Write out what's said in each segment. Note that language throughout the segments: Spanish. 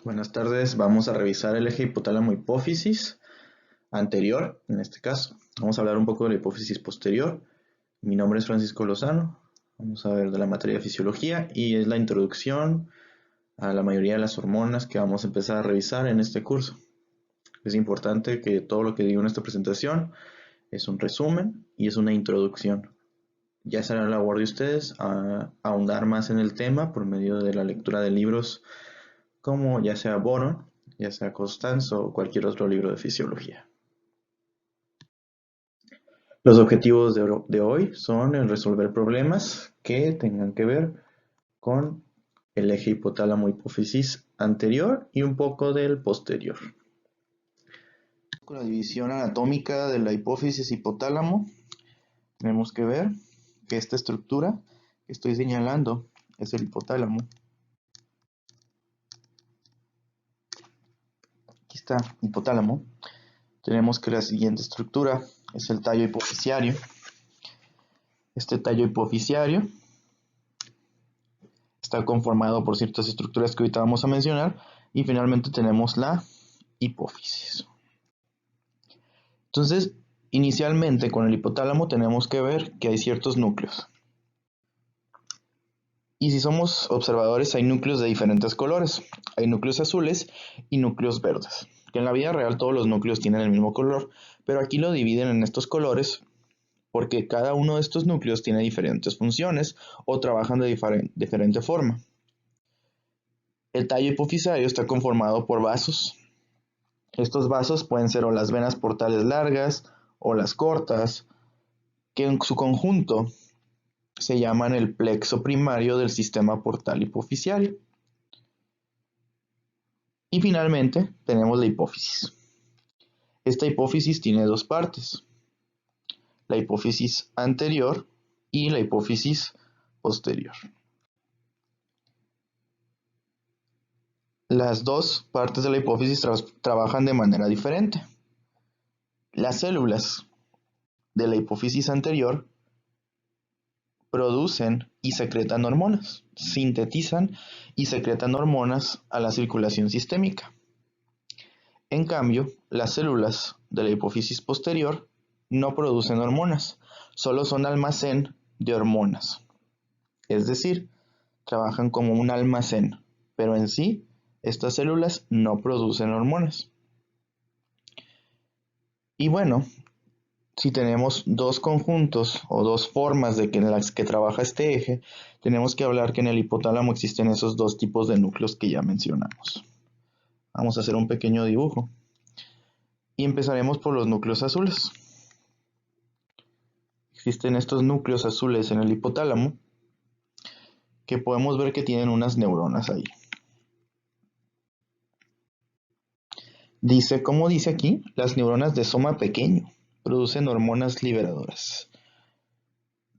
Buenas tardes, vamos a revisar el eje hipotálamo-hipófisis anterior, en este caso. Vamos a hablar un poco de la hipófisis posterior. Mi nombre es Francisco Lozano, vamos a ver de la materia de fisiología y es la introducción a la mayoría de las hormonas que vamos a empezar a revisar en este curso. Es importante que todo lo que digo en esta presentación es un resumen y es una introducción. Ya será la labor de ustedes a ahondar más en el tema por medio de la lectura de libros como ya sea Boron, ya sea Costanzo o cualquier otro libro de fisiología. Los objetivos de hoy son el resolver problemas que tengan que ver con el eje hipotálamo-hipófisis anterior y un poco del posterior. Con la división anatómica de la hipófisis hipotálamo, tenemos que ver que esta estructura que estoy señalando es el hipotálamo. Aquí está, hipotálamo. Tenemos que la siguiente estructura es el tallo hipofisiario. Este tallo hipofisiario está conformado por ciertas estructuras que ahorita vamos a mencionar y finalmente tenemos la hipófisis. Entonces, inicialmente con el hipotálamo tenemos que ver que hay ciertos núcleos. Y si somos observadores, hay núcleos de diferentes colores. Hay núcleos azules y núcleos verdes. Que en la vida real todos los núcleos tienen el mismo color, pero aquí lo dividen en estos colores porque cada uno de estos núcleos tiene diferentes funciones o trabajan de diferente forma. El tallo hipofisario está conformado por vasos. Estos vasos pueden ser o las venas portales largas o las cortas, que en su conjunto se llaman el plexo primario del sistema portal hipofisiario. Y finalmente tenemos la hipófisis. Esta hipófisis tiene dos partes, la hipófisis anterior y la hipófisis posterior. Las dos partes de la hipófisis trabajan de manera diferente. Las células de la hipófisis anterior producen y secretan hormonas, sintetizan y secretan hormonas a la circulación sistémica. En cambio, las células de la hipófisis posterior no producen hormonas, solo son almacén de hormonas. Es decir, trabajan como un almacén, pero en sí, estas células no producen hormonas. Y bueno, si tenemos dos conjuntos o dos formas en las que trabaja este eje, tenemos que hablar que en el hipotálamo existen esos dos tipos de núcleos que ya mencionamos. Vamos a hacer un pequeño dibujo. Y empezaremos por los núcleos azules. Existen estos núcleos azules en el hipotálamo que podemos ver que tienen unas neuronas ahí. Como dice aquí, las neuronas de soma pequeño producen hormonas liberadoras.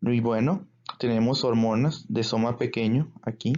Y bueno, tenemos hormonas de soma pequeño aquí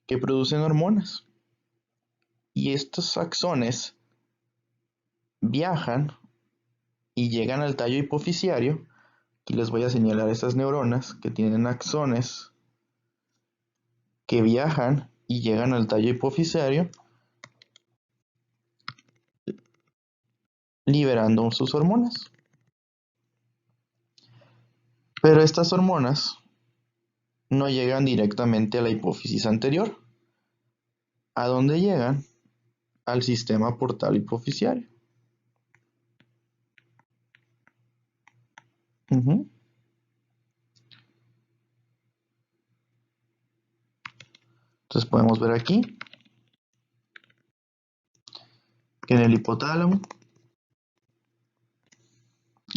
que producen hormonas. Y estos axones viajan y llegan al tallo hipofisiario. Aquí les voy a señalar esas neuronas que tienen axones que viajan y llegan al tallo hipofisiario liberando sus hormonas. Pero estas hormonas no llegan directamente a la hipófisis anterior. ¿A dónde llegan? Al sistema portal hipofisiario. Entonces podemos ver aquí que en el hipotálamo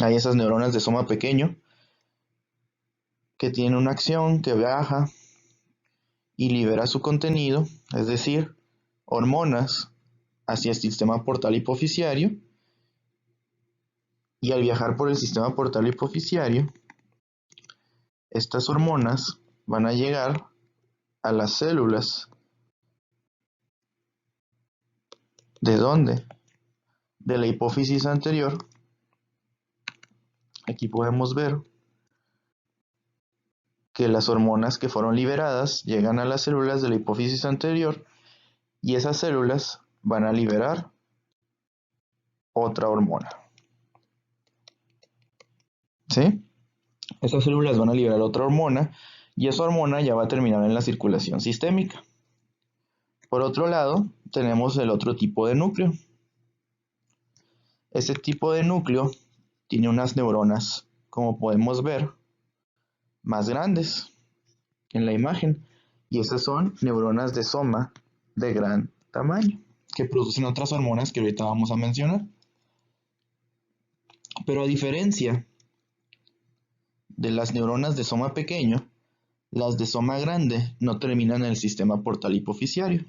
hay esas neuronas de soma pequeño que tienen una acción que viaja y libera su contenido, es decir, hormonas hacia el sistema portal hipofisiario, y al viajar por el sistema portal hipofisiario, estas hormonas van a llegar a las células. ¿De dónde? De la hipófisis anterior. Aquí podemos ver que las hormonas que fueron liberadas llegan a las células de la hipófisis anterior y esas células van a liberar otra hormona. ¿Sí? Esas células van a liberar otra hormona y esa hormona ya va a terminar en la circulación sistémica. Por otro lado, tenemos el otro tipo de núcleo. Ese tipo de núcleo tiene unas neuronas, como podemos ver, más grandes en la imagen. Y esas son neuronas de soma de gran tamaño, que producen otras hormonas que ahorita vamos a mencionar. Pero a diferencia de las neuronas de soma pequeño, las de soma grande no terminan en el sistema portal hipofisiario.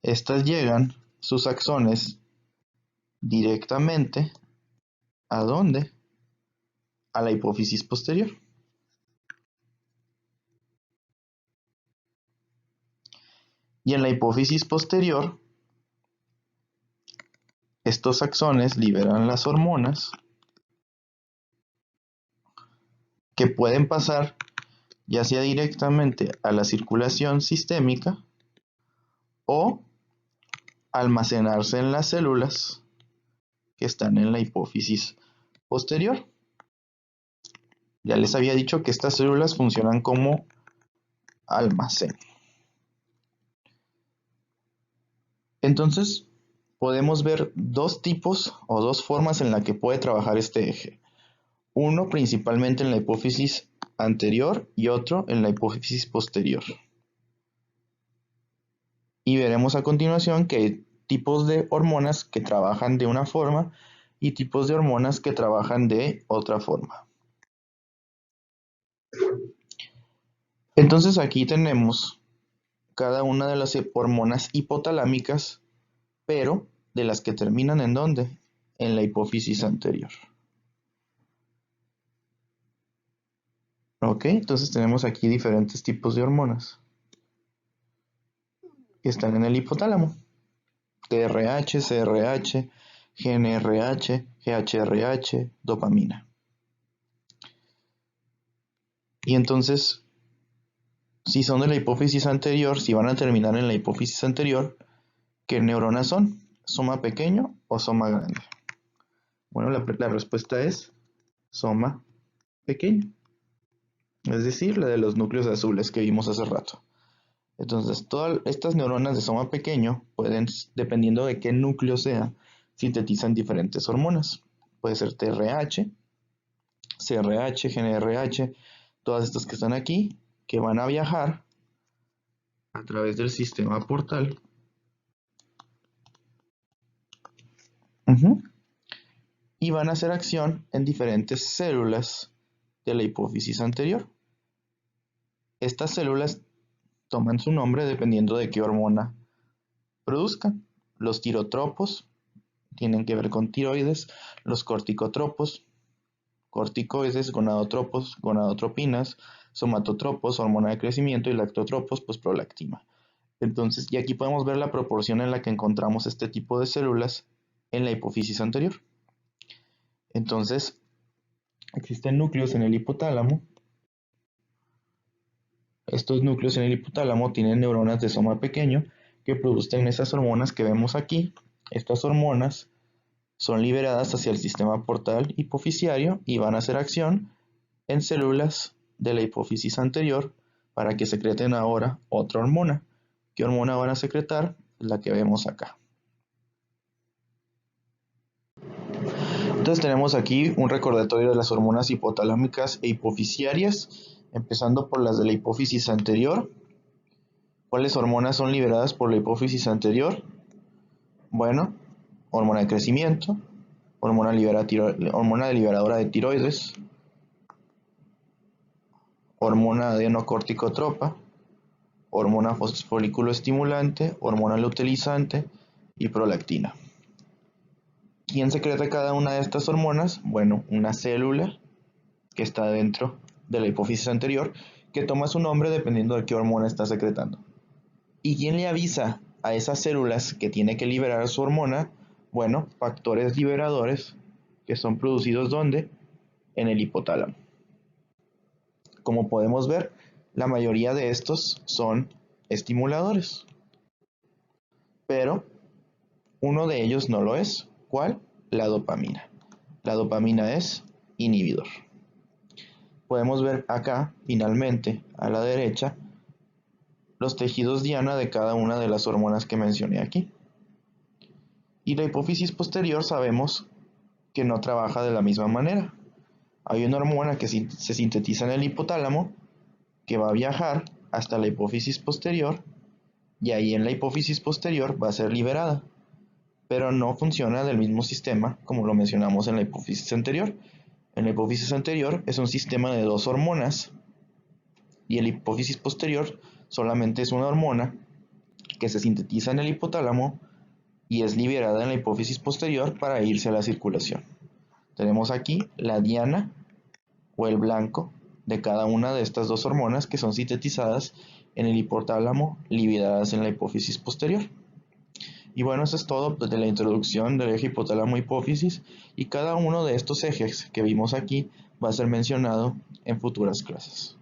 Estas llegan, sus axones, directamente ¿a dónde? A la hipófisis posterior. Y en la hipófisis posterior, estos axones liberan las hormonas que pueden pasar ya sea directamente a la circulación sistémica o almacenarse en las células que están en la hipófisis posterior. Ya les había dicho que estas células funcionan como almacén. Entonces, podemos ver dos tipos o dos formas en la que puede trabajar este eje. Uno principalmente en la hipófisis anterior y otro en la hipófisis posterior. Y veremos a continuación que hay tipos de hormonas que trabajan de una forma y tipos de hormonas que trabajan de otra forma. Entonces aquí tenemos cada una de las hormonas hipotalámicas, pero de las que terminan ¿en dónde? En la hipófisis anterior. Ok, entonces tenemos aquí diferentes tipos de hormonas que están en el hipotálamo. TRH, CRH, GNRH, GHRH, dopamina. Y entonces, si son de la hipófisis anterior, si van a terminar en la hipófisis anterior, ¿qué neuronas son? ¿Soma pequeño o soma grande? Bueno, la respuesta es soma pequeño. Es decir, la de los núcleos azules que vimos hace rato. Entonces, todas estas neuronas de soma pequeño pueden, dependiendo de qué núcleo sea, sintetizan diferentes hormonas. Puede ser TRH, CRH, GNRH, todas estas que están aquí, que van a viajar a través del sistema portal. Y van a hacer acción en diferentes células de la hipófisis anterior. Estas células toman su nombre dependiendo de qué hormona produzcan. Los tirotropos tienen que ver con tiroides, los corticotropos, corticoides, gonadotropos, gonadotropinas, somatotropos, hormona de crecimiento y lactotropos, pues prolactina. Entonces, y aquí podemos ver la proporción en la que encontramos este tipo de células en la hipófisis anterior. Entonces, existen núcleos en el hipotálamo. Estos núcleos en el hipotálamo tienen neuronas de soma pequeño que producen esas hormonas que vemos aquí. Estas hormonas son liberadas hacia el sistema portal hipofisiario y van a hacer acción en células de la hipófisis anterior para que secreten ahora otra hormona. ¿Qué hormona van a secretar? La que vemos acá. Entonces tenemos aquí un recordatorio de las hormonas hipotalámicas e hipofisiarias, empezando por las de la hipófisis anterior. ¿Cuáles hormonas son liberadas por la hipófisis anterior? Bueno, hormona de crecimiento, hormona liberadora de tiroides, hormona adenocorticotropa, hormona folículo estimulante, hormona luteinizante y prolactina. ¿Quién secreta cada una de estas hormonas? Bueno, una célula que está dentro de la hipófisis anterior que toma su nombre dependiendo de qué hormona está secretando. ¿Y quién le avisa a esas células que tiene que liberar su hormona? Bueno, factores liberadores que son producidos ¿dónde? En el hipotálamo. Como podemos ver, la mayoría de estos son estimuladores. Pero uno de ellos no lo es. ¿Cuál? La dopamina. La dopamina es inhibidor. Podemos ver acá, finalmente, a la derecha, los tejidos diana de cada una de las hormonas que mencioné aquí. Y la hipófisis posterior sabemos que no trabaja de la misma manera. Hay una hormona que se sintetiza en el hipotálamo que va a viajar hasta la hipófisis posterior y ahí en la hipófisis posterior va a ser liberada, pero no funciona del mismo sistema como lo mencionamos en la hipófisis anterior. En la hipófisis anterior es un sistema de dos hormonas y en la hipófisis posterior solamente es una hormona que se sintetiza en el hipotálamo y es liberada en la hipófisis posterior para irse a la circulación. Tenemos aquí la diana o el blanco de cada una de estas dos hormonas que son sintetizadas en el hipotálamo, liberadas en la hipófisis posterior. Y bueno, eso es todo de la introducción del eje hipotálamo-hipófisis, y cada uno de estos ejes que vimos aquí va a ser mencionado en futuras clases.